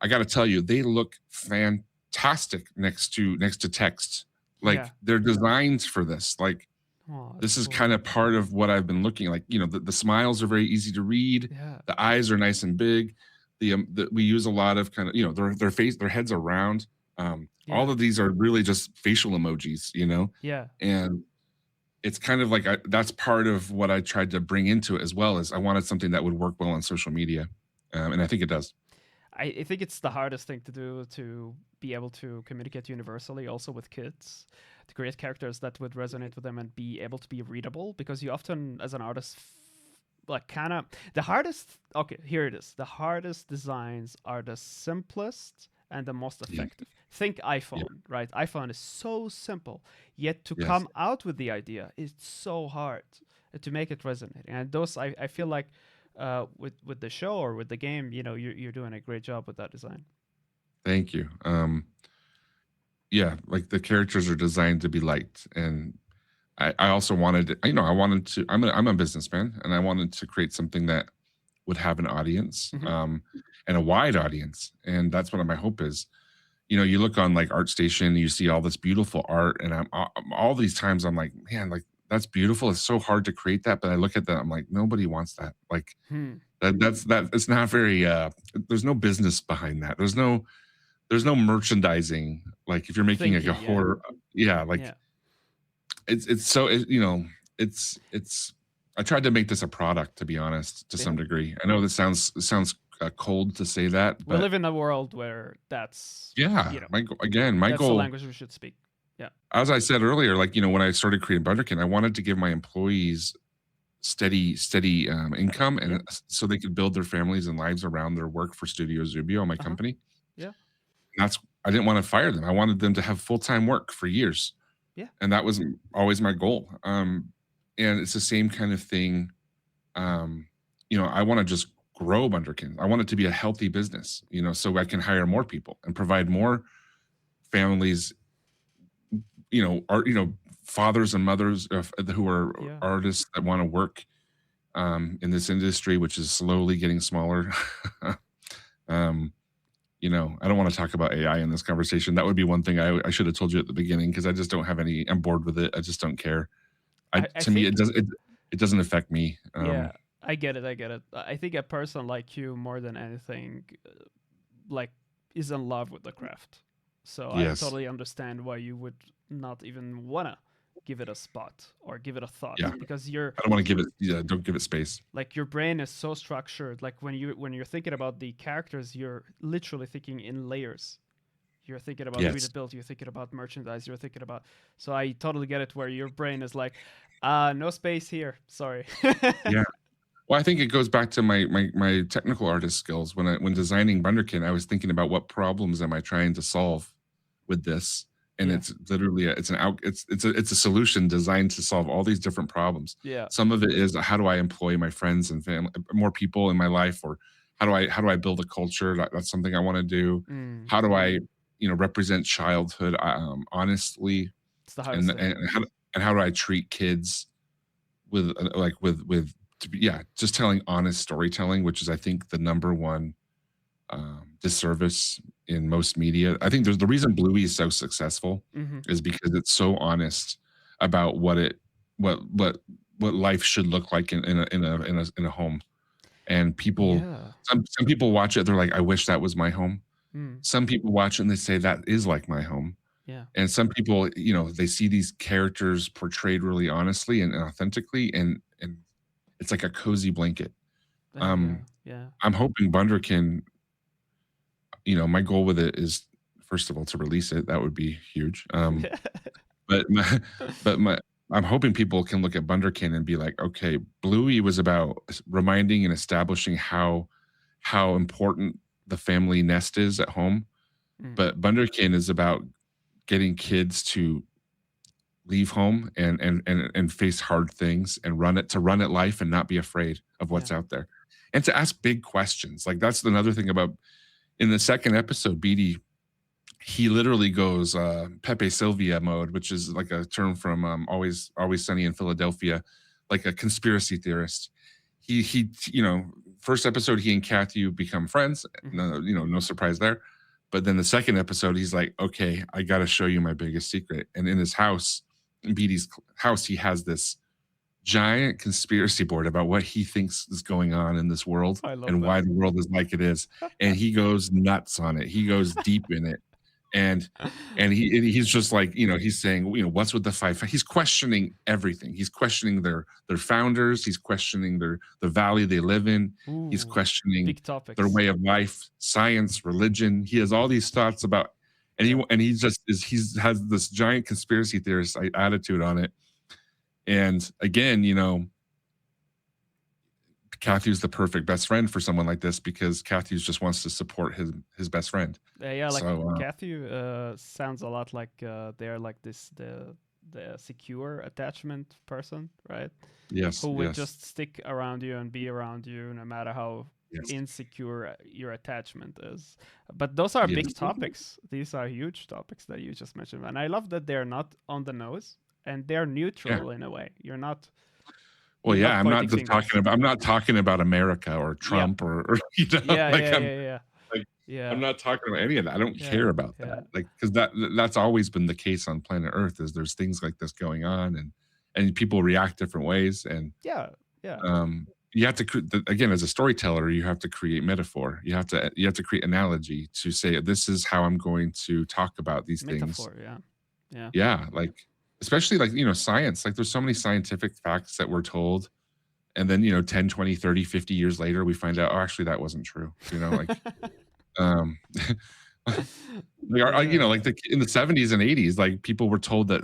I got to tell you, they look fantastic next to text. Like they're designed for this. Like this is kind of part of what I've been looking like. The smiles are very easy to read. Yeah. The eyes are nice and big. We use a lot of kind of their heads are round. All of these are really just facial emojis. Yeah. And it's kind of like that's part of what I tried to bring into it as well, as I wanted something that would work well on social media, and I think it does. I think it's the hardest thing to do, to be able to communicate universally also with kids, to create characters that would resonate with them and be able to be readable, because you often, as an artist, like kind of the hardest. Okay, here it is. The hardest designs are the simplest and the most effective. Think iPhone, right? iPhone is so simple, yet to come out with the idea is so hard to make it resonate. And those, I feel like with the show or with the game, you're doing a great job with that design. Thank you. Like the characters are designed to be liked, and I also wanted, I'm a businessman, and I wanted to create something that would have an audience, and a wide audience. And that's what my hope is. You look on like ArtStation, you see all this beautiful art, and I'm all these times I'm like, man, like that's beautiful. It's so hard to create that. But I look at that, I'm like, nobody wants that. Like That it's not very there's no business behind that. There's no merchandising. Like if you're making like a Thinking, yeah, horror, yeah, like yeah, it's so you know, it's I tried to make this a product, to be honest, to some yeah. degree. I know this sounds cold to say that, We but live in a world where that's, yeah, you know, again, my that's the goal, language we should speak. Yeah, as I said earlier, like when I started creating BunderKin, I wanted to give my employees steady income, and yeah, so they could build their families and lives around their work for Studio Zubio, my uh huh, company. yeah, And that's I didn't want to fire them. I wanted them to have full time work for years, yeah, and that was always my goal. And it's the same kind of thing. Um, I want to just grow BunderKin. I want it to be a healthy business, so I can hire more people and provide more families, fathers and mothers who are yeah. artists that want to work in this industry, which is slowly getting smaller. um, I don't want to talk about AI in this conversation. That would be one thing I should have told you at the beginning, because I just don't have any. I'm bored with it. I just don't care. I To me, think, it doesn't affect me. yeah, I get it. I get it. I think a person like you, more than anything, like, is in love with the craft. So I Yes, totally understand why you would not even wanna give it a spot or give it a thought, yeah. because you're, I don't want to give it. Yeah, don't give it space. like, your brain is so structured. Like when you're thinking about the characters, you're literally thinking in layers. You're thinking about Yes, readability, you're thinking about merchandise, you're thinking about, so I totally get it where your brain is like, no space here, sorry. yeah. Well, I think it goes back to my technical artist skills. When designing BunderKin, I was thinking about what problems am I trying to solve with this, and Yeah, it's literally it's a solution designed to solve all these different problems. yeah. Some of it is, how do I employ my friends and family, more people in my life, or how do I build a culture? That's something I want to do. Mm, How do I represent childhood honestly, it's the hardest and thing. how do I treat kids with yeah, just telling honest storytelling, which is, I think, the number one disservice in most media. I think there's the reason Bluey is so successful Hmm. is because it's so honest about what what what life should look like in a home. And Yeah. some people watch it, they're like, I wish that was my home. Mm, Some people watch it and they say that is like my home. yeah. And some people, they see these characters portrayed really honestly and authentically, and it's like a cozy blanket. Yeah. Um, Yeah. I'm hoping Bunderkin, my goal with it is, first of all, to release it. That would be huge. But my, but my, I'm hoping people can look at Bunderkin and be like, okay, Bluey was about reminding and establishing how important the family nest is at home, Mm, but Bunderkin is about getting kids to leave home and face hard things and run it life and not be afraid of yeah. what's out there, and to ask big questions. Like, that's another thing about, in the second episode, Beatty, he literally goes Pepe Sylvia mode, which is like a term from Always Sunny in Philadelphia, like a conspiracy theorist. He first episode, he and Kathy become friends. Hmm. No surprise there. But then the second episode, he's like, okay, I got to show you my biggest secret. And in his house, in Beatty's house, he has this giant conspiracy board about what he thinks is going on in this world I love and that. why the world is like it is. And he goes nuts on it. He goes deep in it. And he's just like, he's saying, what's with the five? He's questioning everything. He's questioning their founders. He's questioning the valley they live in. He's Ooh, questioning big their topics. way of life, science, religion. He has all these thoughts about, and Yeah. he just is, he's has this giant conspiracy theorist attitude on it. And again, Kathy's the perfect best friend for someone like this, because Kathy's just wants to support his best friend. Yeah, like So Kathy sounds a lot like they're like this the secure attachment person, right? yes, Who would yes, just stick around you and be around you no matter how yes, insecure your attachment is. But those are yes. big topics. These are huge topics that you just mentioned, and I love that they're not on the nose and they're Yeah. neutral in a way. Well, You're yeah, not pointing fingers. I'm not talking about America or Yeah, Trump or yeah, like, yeah, yeah, yeah, like I'm yeah, not talking about any of that. I don't yeah, care about yeah, that. Like, because that's always been the case on planet Earth, is there's things like this going on, and people react different ways. And yeah, yeah. you have to again, as a storyteller, you have to create metaphor. You have to create analogy to say this is how I'm going to talk about these things. Metaphor, yeah. Yeah. Yeah, like especially like, science. Like there's so many scientific facts that we're told, and then 10, 20, 30, 50 years later we find out, oh, actually that wasn't true. Like um like in the 70s and 80s, like people were told that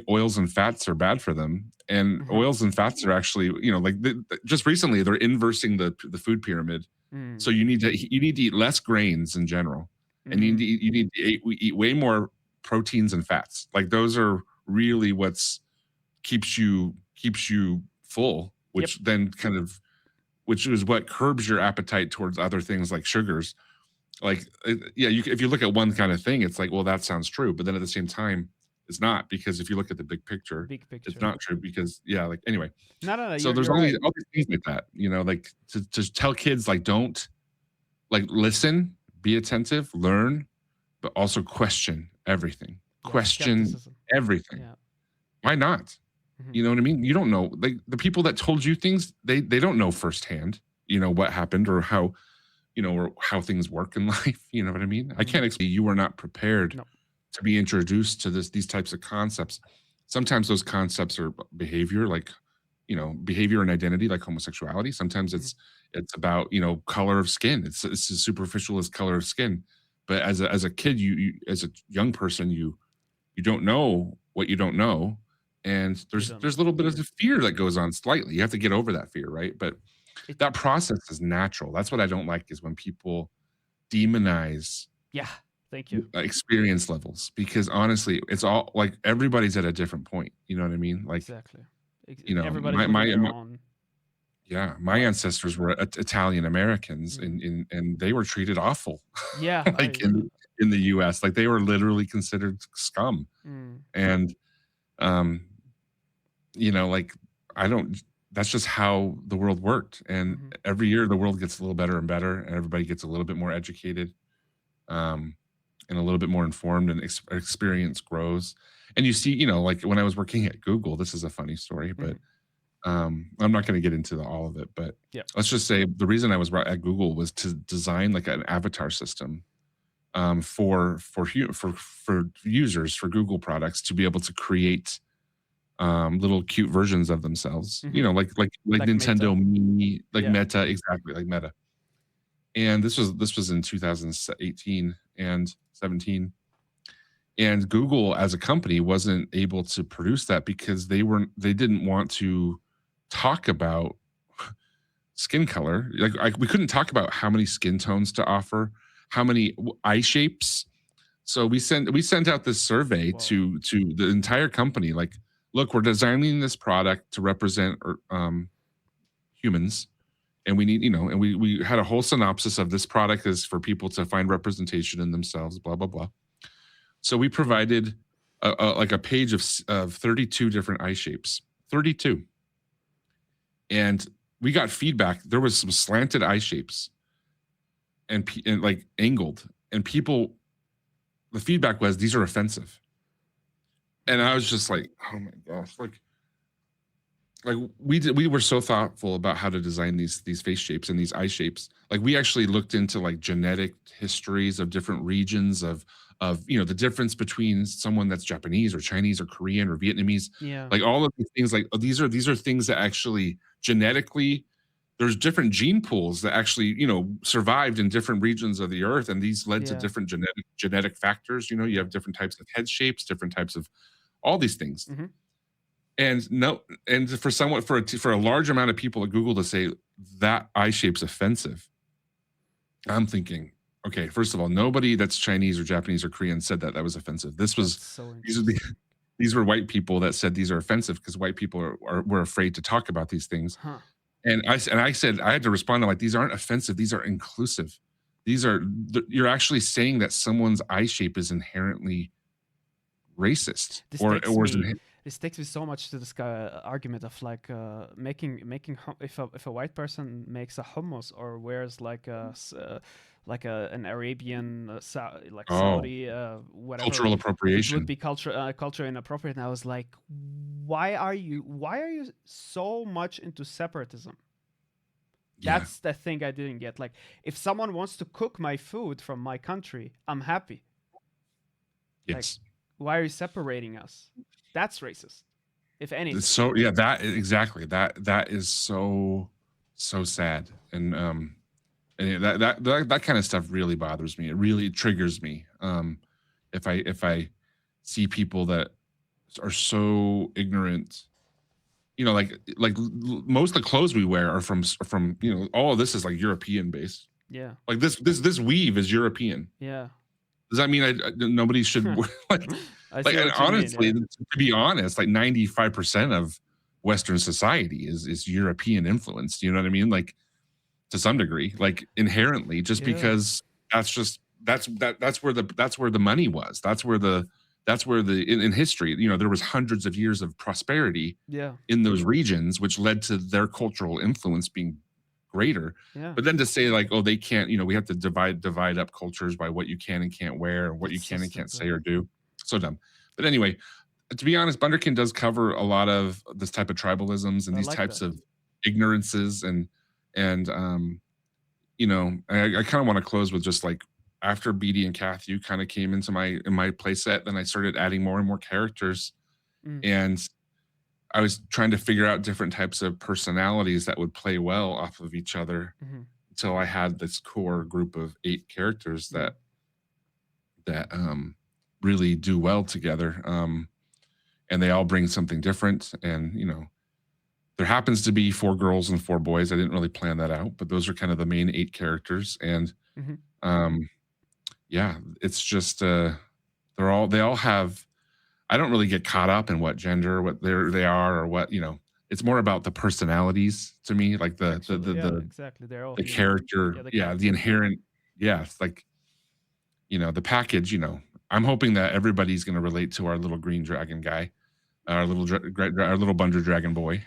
oils and fats are bad for them, and oils and fats are actually, like just recently they're inversing the food pyramid. So you need to eat less grains in general, and you need to eat way more proteins and fats. Like those are really what's keeps you full, which then which is what curbs your appetite towards other things like sugars. Like, yeah, if you look at one kind of thing, it's like, well, that sounds true. But then at the same time, it's not, because if you look at the big picture, it's not true because, like, anyway. No, so there's all these things like that, like to tell kids, like, don't, like, listen, be attentive, learn, but also question everything. Question everything. Yeah. Why not? You know what I mean? You don't know. Like the people that told you things, they don't know firsthand, what happened or how, or how things work in life. You know what I mean? I can't explain. You were not prepared to be introduced to these types of concepts. Sometimes those concepts are behavior, like, behavior and identity, like homosexuality. Sometimes it's about, color of skin. It's as superficial as color of skin. But as a kid, you as a young person, you don't know what you don't know. And there's a little bit of the fear that goes on slightly. You have to get over that fear, right? But that process is natural. That's what I don't like, is when people demonize thank you experience levels, because honestly, it's all like everybody's at a different point. You know what I mean? Like, exactly. Everybody's my ancestors were Italian Americans, and they were treated awful. Yeah, like in the US, like they were literally considered scum. And like, that's just how the world worked. And every year the world gets a little better and better, and everybody gets a little bit more educated, and a little bit more informed, and experience grows. And you see, like when I was working at Google, this is a funny story, but I'm not going to get into all of it, but let's just say the reason I was at Google was to design like an avatar system for users, for Google products, to be able to create little cute versions of themselves, like Nintendo Mini, like Meta, exactly, like Meta. And this was in 2018 and 17. And Google as a company wasn't able to produce that because they didn't want to talk about skin color. Like we couldn't talk about how many skin tones to offer, how many eye shapes. So we sent out this survey to the entire company, like, look, we're designing this product to represent humans, and we need, and we had a whole synopsis of this product is for people to find representation in themselves, blah blah blah. So we provided like a page of 32 different eye shapes, 32, and we got feedback. There was some slanted eye shapes, and like angled, and people, the feedback was these are offensive. And I was just like, oh my gosh, like we were so thoughtful about how to design these face shapes and these eye shapes. Like we actually looked into like genetic histories of different regions of the difference between someone that's Japanese or Chinese or Korean or Vietnamese. Yeah. Like all of these things, like these are things that actually genetically, there's different gene pools that actually, survived in different regions of the earth, and these led to different genetic factors. You have different types of head shapes, different types of all these things. And for a large amount of people at Google to say that eye shape's offensive, I'm thinking, okay, first of all, nobody that's Chinese or Japanese or Korean said that was offensive. These were white people that said these are offensive because white people were afraid to talk about these things. And I said, I had to respond to like, these aren't offensive. These are inclusive. You're actually saying that someone's eye shape is inherently racist. This takes me so much to this argument of like making if a white person makes a hummus or wears like an Arabian Saudi whatever, cultural appropriation, it would be culture inappropriate. And I was like, why are you so much into separatism? Yeah. That's the thing I didn't get. Like, if someone wants to cook my food from my country, I'm happy. Like, Yes. why are you separating us? That's racist, if anything. So yeah, that exactly. That is so sad. And that kind of stuff really bothers me. It really triggers me. If I see people that are so ignorant, most of the clothes we wear are from all of this is like European based. Yeah. Like this weave is European. Yeah. Does that mean nobody should like I like see and what you mean. honestly, Yeah. to be honest, like 95% of Western society is European influenced. You know what I mean? Like to some degree, like inherently, just Yeah. because that's where the money was. That's where the in history, there was hundreds of years of prosperity Yeah. in those regions, which led to their cultural influence being greater. Yeah. But then to say like, oh, they can't, we have to divide up cultures by what you can and can't wear, and what you That's so can and can't say stupid. or do. So dumb. But anyway, to be honest, BunderKin does cover a lot of this type of tribalisms and I these like types that. of ignorances, and I kind of want to close with just like, after BD and Kath, you kind of came into my play set, then I started adding more and more characters, Mm. and I was trying to figure out different types of personalities that would play well off of each other, Mhm. until I had this core group of 8 characters Yeah. that really do well together, and they all bring something different. And there happens to be 4 girls and 4 boys. I didn't really plan that out, but those are kind of the main 8 characters. And Mhm. yeah, it's just they all have. I don't really get caught up in what gender, what they are, or what. It's more about the personalities to me, like the the Actually, the yeah, the, exactly. They're all the human. character, Yeah, the yeah, the characters. inherent, yeah, it's like, the package. I'm hoping that everybody's going to relate to our little green dragon guy, our little Bunder Dragon boy.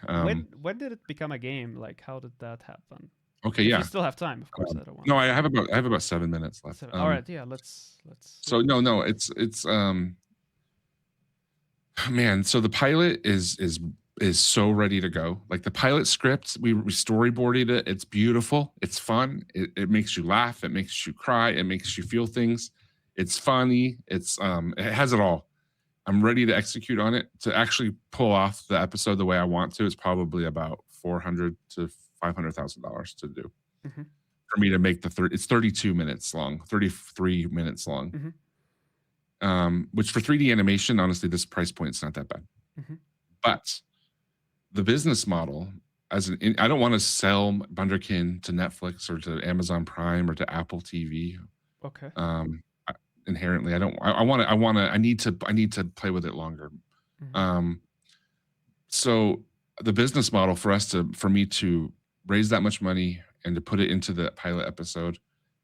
When did it become a game? Like, how did that happen? Okay, If you yeah. still have time, of course. I don't want No, to. I have about 7 minutes left. So, all right, yeah. Let's. So no, it's man. So the pilot is so ready to go. Like the pilot script, we storyboarded it. It's beautiful. It's fun. It makes you laugh. It makes you cry. It makes you feel things. It's funny. It has it all. I'm ready to execute on it. To actually pull off the episode the way I want to, it's probably about $400 to $500,000 to do, Mhm. for me to make it's 32 minutes long, 33 minutes long. Which for 3D animation, honestly, this price point is not that bad. Mhm. But the business model, I don't want to sell BunderKin to Netflix or to Amazon Prime or to Apple TV. Okay. Inherently, I don't. I need to play with it longer. Mhm. So the business model for me to raise that much money and to put it into the pilot episode,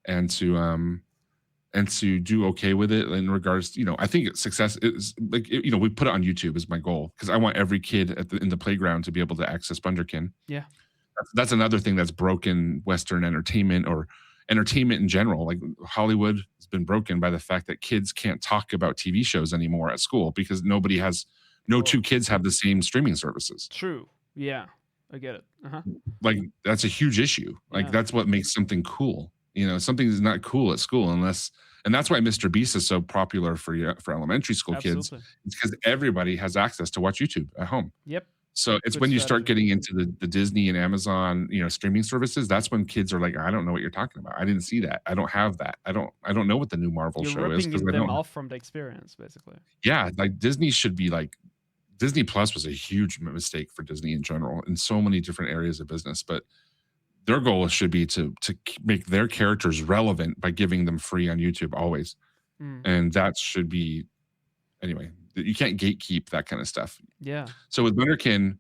and to do okay with it in regards to, I think success is like, we put it on YouTube is my goal, because I want every kid in the playground to be able to access BunderKin. Yeah. That's another thing that's broken Western entertainment, or entertainment in general. Like Hollywood has been broken by the fact that kids can't talk about TV shows anymore at school, because no Well, 2 kids have the same streaming services. true. Yeah, I get it. Like that's a huge issue. Like Yeah. that's what makes something cool. Something is not cool at school and that's why Mr. Beast is so popular for elementary school kids. Absolutely. It's because everybody has access to watch YouTube at home. Yep. So it's Good when you start strategy. getting into the Disney and Amazon, streaming services, that's when kids are like, I don't know what you're talking about. I didn't see that. I don't have that. I don't know what the new Marvel You're show is, because ripping I them don't. off from the experience, basically. Yeah, like Disney should be like, Disney Plus was a huge mistake for Disney in general in so many different areas of business, but their goal should be to make their characters relevant by giving them free on YouTube always. Mm. And that should be, anyway, you can't gatekeep that kind of stuff. Yeah. So with BunderKin,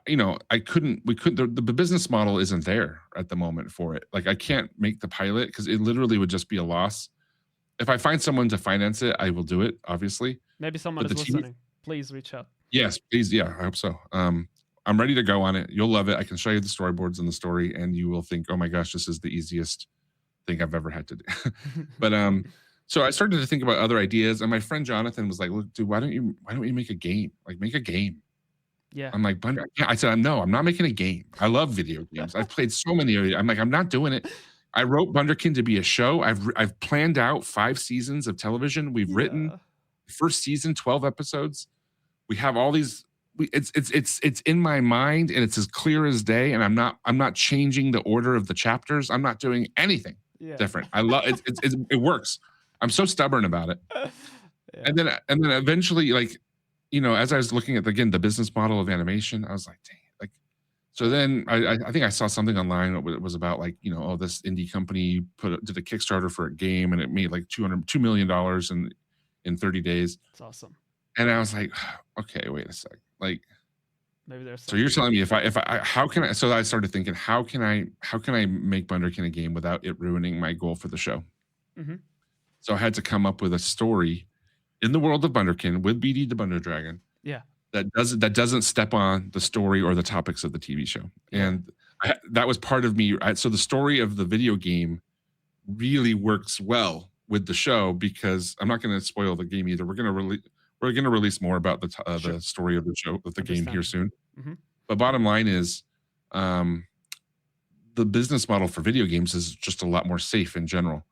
the business model isn't there at the moment for it. Like I can't make the pilot, because it literally would just be a loss. If I find someone to finance it, I will do it, obviously. Maybe someone But is the TV listening. Please reach out. Yes, please. Yeah, I hope so. I'm ready to go on it. You'll love it. I can show you the storyboards and the story, and you will think, "Oh my gosh, this is the easiest thing I've ever had to do." But so I started to think about other ideas, and my friend Jonathan was like, "Look, dude, why don't you make a game? Like, make a game." Yeah. I'm like, yeah, I said, no, I'm not making a game. I love video games. I've played so many of it. I'm like, I'm not doing it. I wrote BunderKin to be a show. I've planned out 5 seasons of television. We've written Yeah. first season, 12 episodes. We have all these. It's in my mind, and it's as clear as day. And I'm not changing the order of the chapters. I'm not doing anything Yeah. different. I love it. It works. I'm so stubborn about it. Yeah. And then eventually, like, you know, as I was looking at again the business model of animation, I was like, dang, like. So then I think I saw something online that was about like, you know, oh, this indie company did a Kickstarter for a game and it made like $2 million in 30 days. It's awesome. And I was like, okay, wait a sec. Like, Maybe there's so you're something. telling me if I how can I, so I started thinking, how can I make BunderKin a game without it ruining my goal for the show? Mm-hmm. So I had to come up with a story in the world of BunderKin with BD the Bunder Dragon. Yeah. That doesn't step on the story or the topics of the TV show. Yeah. And that was part of me. So the story of the video game really works well with the show because I'm not going to spoil the game either. We're going to release more about the story of the show of the game here soon. Mm-hmm. But bottom line is, the business model for video games is just a lot more safe in general.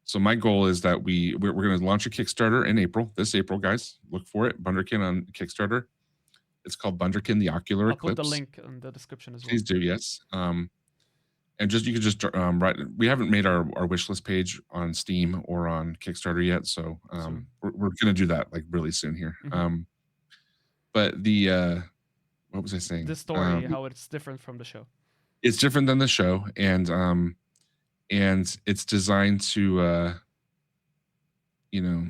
So my goal is that we're going to launch a Kickstarter in April. This April, guys, look for it. BunderKin on Kickstarter. It's called BunderKin: The Ocular I'll Eclipse. put the link in the description as well. Please do, yes. And you could just write. We haven't made our wish list page on Steam or on Kickstarter yet, so we're going to do that like really soon here. Mm-hmm. But the what was I saying? The story, how it's different from the show. It's different than the show, and it's designed to you know.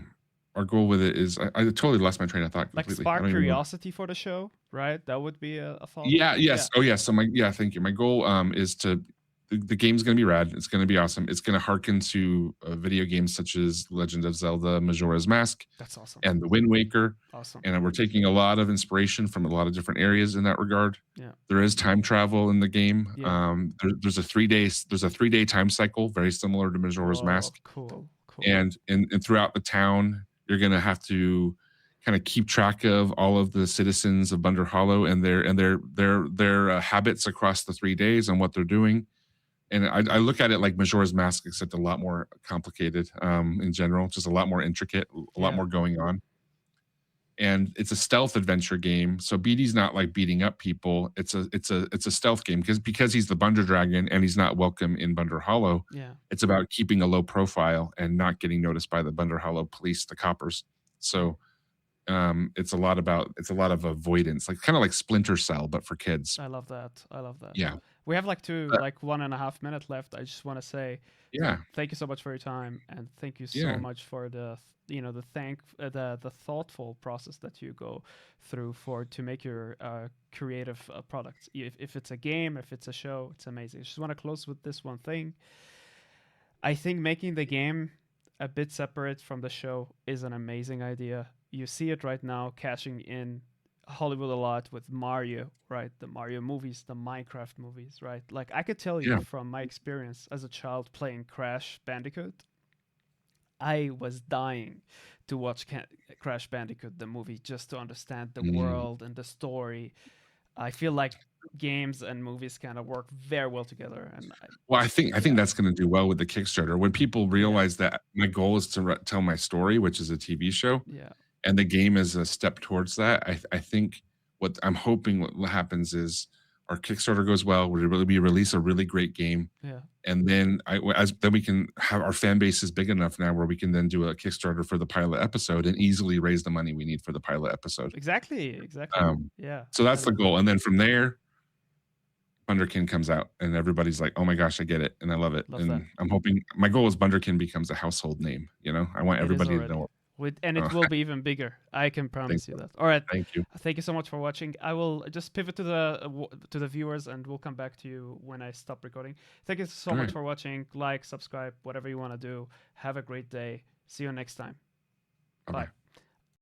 Our goal with it is I totally lost my train of thought completely. Like spark curiosity for the show, right? That would be a thought. Yeah, yes. Yeah. Oh, yes. So thank you. My goal is to the game's going to be rad. It's going to be awesome. It's going to harken to video games such as Legend of Zelda, Majora's Mask. That's awesome. And the Wind Waker. Awesome. And we're taking a lot of inspiration from a lot of different areas in that regard. Yeah. There is time travel in the game. Yeah. There's a 3-day time cycle, very similar to Majora's Mask. Cool. And throughout the town, you're going to have to kind of keep track of all of the citizens of Bunder Hollow and their habits across the 3 days and what they're doing. And I look at it like Majora's Mask, except a lot more complicated in general, just a lot more intricate, a lot more going on. And it's a stealth adventure game. So BD's not like beating up people. It's a stealth game because he's the Bunder Dragon and he's not welcome in Bunder Hollow. Yeah. It's about keeping a low profile and not getting noticed by the Bunder Hollow police, the coppers. So it's a lot of avoidance, like kind of like Splinter Cell, but for kids. I love that. Yeah. We have like 1.5 minutes left. I just want to say, yeah, thank you so much for your time, and thank you so much for the thoughtful process that you go through to make your creative product. If it's a game, if it's a show, it's amazing. I just want to close with this one thing. I think making the game a bit separate from the show is an amazing idea. You see it right now cashing in Hollywood a lot with Mario, right? The Mario movies, the Minecraft movies, right? Like I could tell you from my experience as a child playing Crash Bandicoot, I was dying to watch Crash Bandicoot, the movie, just to understand the world and the story. I feel like games and movies kind of work very well together. And I think that's going to do well with the Kickstarter. When people realize that my goal is to tell my story, which is a TV show, and the game is a step towards that, I think what I'm hoping what happens is our Kickstarter goes well. We release a really great game, and then then we can have our fan base is big enough now where we can then do a Kickstarter for the pilot episode and easily raise the money we need for the pilot episode. Exactly. So that's the goal, and then from there, BunderKin comes out, and everybody's like, "Oh my gosh, I get it, and I love it." And I'm hoping my goal is BunderKin becomes a household name. You know, I want everybody to know it. And it will be even bigger. I can promise you that. All right. Thank you. Thank you so much for watching. I will just pivot to the viewers, and we'll come back to you when I stop recording. Thank you so much for watching. Like, subscribe, whatever you want to do. Have a great day. See you next time. Bye.